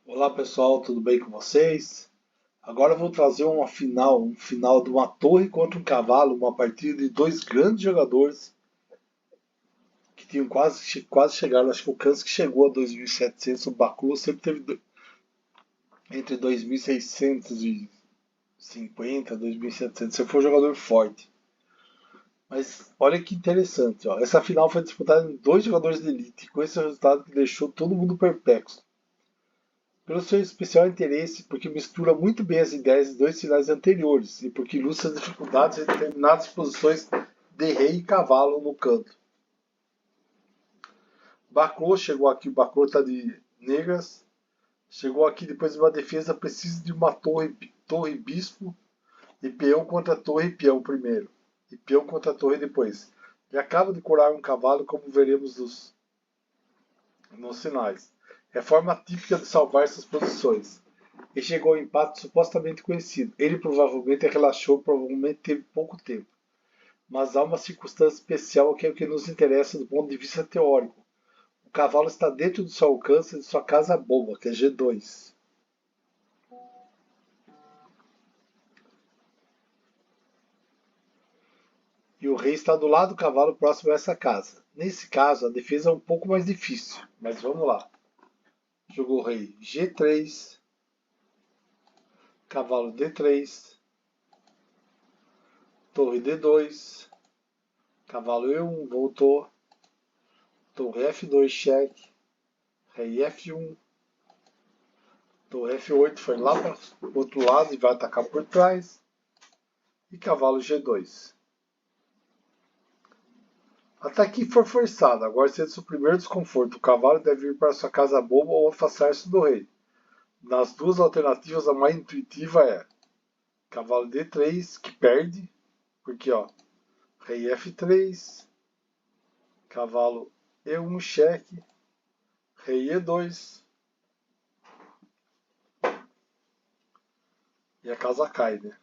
Olá pessoal, tudo bem com vocês? Agora eu vou trazer um final de uma torre contra um cavalo, uma partida de dois grandes jogadores que tinham quase chegaram, acho que o Kansas que chegou a 2.700, o Baku sempre teve entre 2.650 e 2.700, sempre foi um jogador forte. Mas olha que interessante, ó. Essa final foi disputada em dois jogadores de elite, com esse resultado que deixou todo mundo perplexo. Pelo seu especial interesse, porque mistura muito bem as ideias dos dois finais anteriores e porque ilustra as dificuldades em determinadas posições de rei e cavalo no canto. Bacro chegou aqui, o Bacro está de negras, chegou aqui depois de uma defesa precisa de uma torre bispo e peão contra torre e peão primeiro, e peão contra torre depois. Ele acaba de curar um cavalo, como veremos nos sinais. É forma típica de salvar essas posições. E chegou ao empate supostamente conhecido. Ele provavelmente relaxou, provavelmente teve pouco tempo. Mas há uma circunstância especial que é o que nos interessa do ponto de vista teórico. O cavalo está dentro do seu alcance de sua casa boba, que é G2. E o rei está do lado do cavalo próximo a essa casa. Nesse caso, a defesa é um pouco mais difícil, mas vamos lá. Jogou o rei G3, cavalo D3, torre D2, cavalo E1, voltou, torre F2, cheque, rei F1, torre F8 foi lá para o outro lado e vai atacar por trás, e cavalo G2. Até aqui foi forçado, agora sente o primeiro desconforto. O cavalo deve ir para sua casa boba ou afastar-se do rei. Nas duas alternativas, a mais intuitiva é cavalo D3, que perde, porque ó, rei F3, cavalo E1 cheque, rei E2 e a casa cai, né?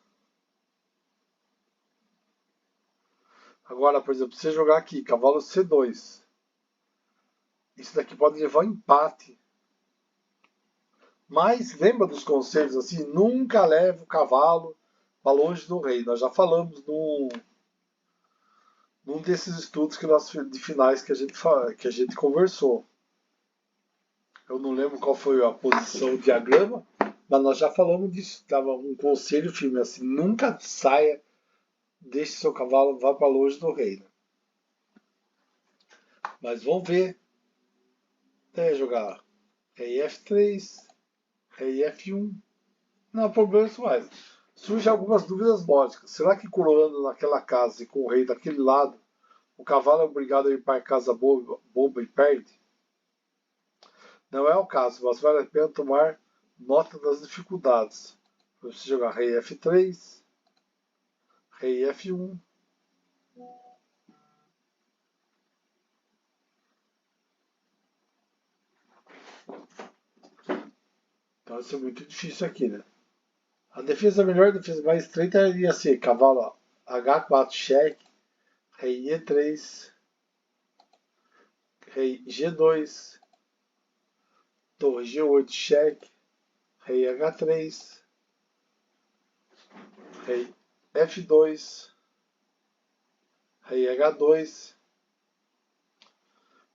Agora, por exemplo, você jogar aqui, cavalo C2, isso daqui pode levar ao empate. Mas lembra dos conselhos assim, nunca leve o cavalo para longe do rei. Nós já falamos num desses estudos de finais que a gente conversou. Eu não lembro qual foi a posição do diagrama, mas nós já falamos disso. Dava um conselho firme assim, nunca saia, deixe seu cavalo vá para longe do rei. Né? Mas vamos ver. Até jogar rei F3, rei F1. Não há problema isso mais. Surgem algumas dúvidas lógicas. Será que coroando naquela casa e com o rei daquele lado, o cavalo é obrigado a ir para a casa boba e perde? Não é o caso, mas vale a pena tomar nota das dificuldades. Você jogar rei F3, rei F1. Então vai ser muito difícil aqui, né? A defesa melhor, a defesa mais estreita iria ser cavalo H4 cheque, rei E3, rei G2, torre G8 cheque, rei H3, rei F2, rei H2.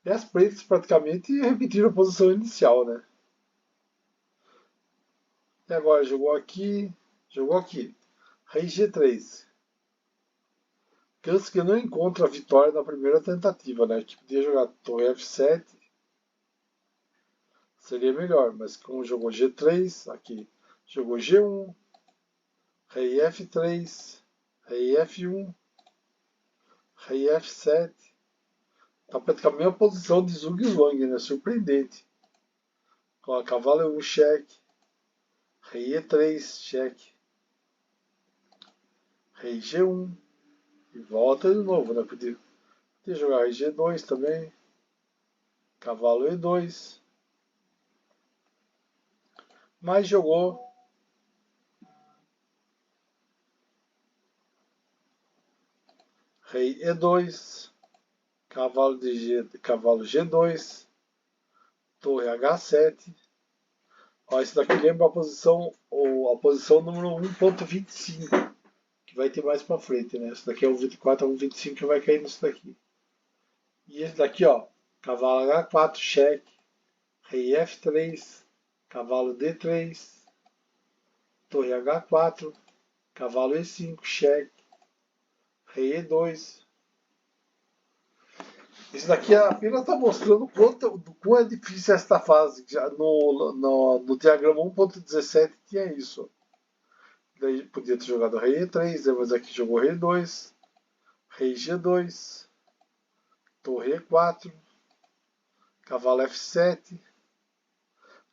E as pretas praticamente repetiram a posição inicial, né? E agora jogou aqui, jogou aqui. Rei G3. Que não encontra a vitória na primeira tentativa, né? Que podia jogar torre F7. Seria melhor, mas como jogou G3, aqui jogou G1, rei F3, rei F1, rei F7. Tá praticamente a mesma posição de Zhuge Zhuang, né? Surpreendente. Com cavalo E1 cheque, rei E3 cheque, rei G1 e volta de novo, né? Podia jogar rei G2 também, cavalo E2, mas jogou rei E2, cavalo G2, torre H7. Ó, esse daqui lembra a posição número 1.25, que vai ter mais pra frente, né? Esse daqui é o 24 a 1.25 que vai cair nisso daqui. E esse daqui, ó, cavalo H4, cheque, rei F3, cavalo D3, torre H4, cavalo E5, cheque, rei E2. Isso daqui apenas está mostrando o quão é difícil esta fase. Já no diagrama 1.17 tinha isso. Daí podia ter jogado rei E3, mas aqui jogou rei E2, rei G2, torre E4, cavalo F7.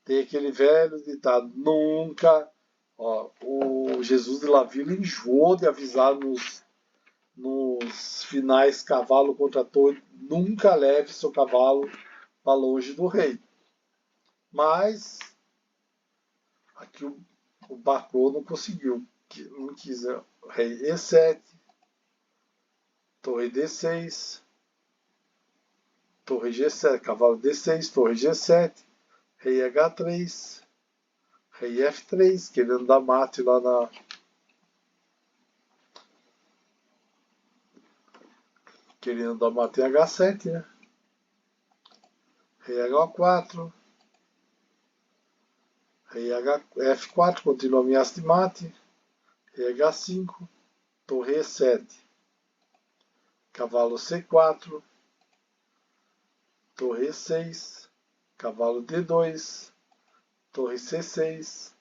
Tem aquele velho ditado, nunca. Ó, o Jesus de La Villa enjoou de avisar nos finais cavalo contra torre, nunca leve seu cavalo para longe do rei. Mas aqui o Bacro não conseguiu, não quis. Rei E7, torre D6, torre G7, cavalo D6, torre G7, rei H3, rei F3, querendo dar mate lá na. Querendo dar mate em H7, né? Rei H4, rei F4, continua ameaça de mate, rei H5, torre E7, cavalo C4, torre E6, cavalo D2, torre C6,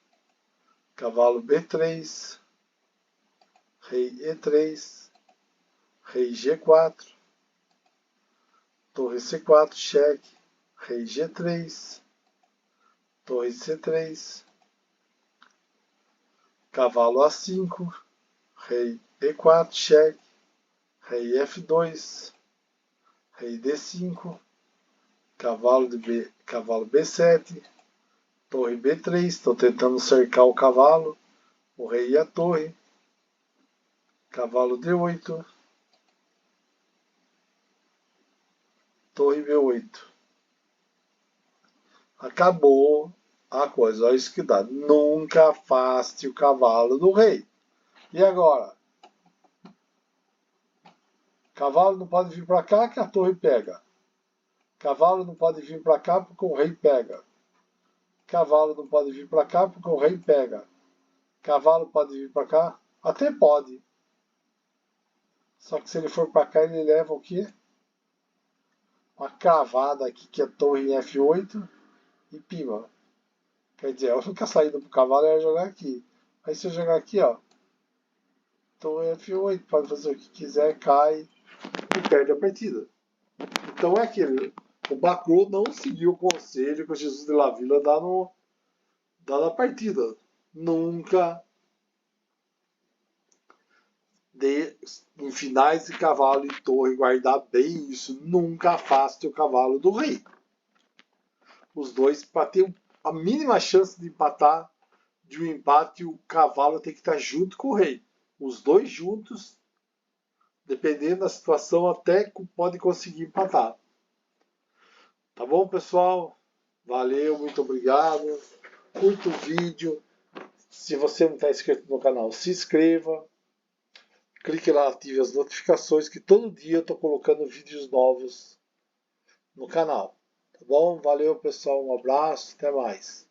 cavalo B3, rei E3, rei G4, torre C4, cheque, rei G3, torre C3, cavalo A5, rei E4, cheque, rei F2, rei D5, cavalo B7, torre B3, estou tentando cercar o cavalo, o rei e a torre, cavalo D8, torre B8. Acabou a coisa, olha isso que dá. Nunca afaste o cavalo do rei. E agora? Cavalo não pode vir para cá que a torre pega. Cavalo não pode vir para cá porque o rei pega. Cavalo não pode vir para cá porque o rei pega. Cavalo pode vir para cá? Até pode. Só que se ele for para cá, ele leva o quê? Uma cravada aqui que é torre em F8 e pima. Quer dizer, a única saída pro cavalo é jogar aqui. Aí se eu jogar aqui, ó, torre F8, pode fazer o que quiser, cai e perde a partida. Então é aquele. O Bacro não seguiu o conselho que o Jesus de La Villa dá na partida. Nunca dê em finais de cavalo e torre, guardar bem isso. Nunca afaste o cavalo do rei. Os dois, para ter a mínima chance de empatar, de um empate, o cavalo tem que estar junto com o rei. Os dois juntos, dependendo da situação, até pode conseguir empatar. Tá bom, pessoal? Valeu, muito obrigado. Curta o vídeo. Se você não está inscrito no canal, se inscreva. Clique lá, ative as notificações, que todo dia eu estou colocando vídeos novos no canal. Tá bom? Valeu, pessoal. Um abraço. Até mais.